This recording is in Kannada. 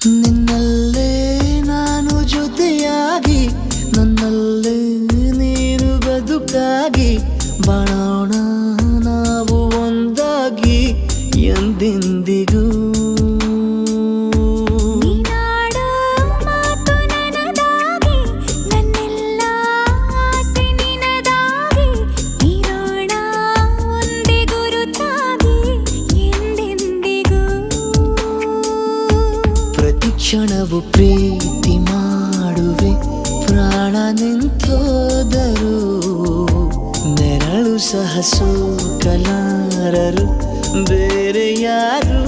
ನಿನ್ನಲ್ಲೇ ನಾನು ಜೊತೆಯಾಗಿ ನನ್ನಲ್ಲೇ ನೀನು ಬದುಕಾಗಿ ಬಾಳೋಣ ನಾವು ಒಂದಾಗಿ ಎಂದೆಂದಿಗೂ. ನೀನಾಡೋ ಮಾತು ನನದಾಗಿ ನನ್ನೆಲ್ಲ ಆಸೆ ನಿನದಾಗಿ ಇರೋಣ ಒಂದೇ ಗುರುತಾಗಿ ಎಂದೆಂದಿಗೂ. ಪ್ರತಿ ಕ್ಷಣವು ಪ್ರೀತಿ ಮಾಡುವೆ ಪ್ರಾಣ ನಿಂತೋದರು ನೆರಳು ಸಹ ಸೋಕಲಾರರು ಬೇರೆ ಯಾರು.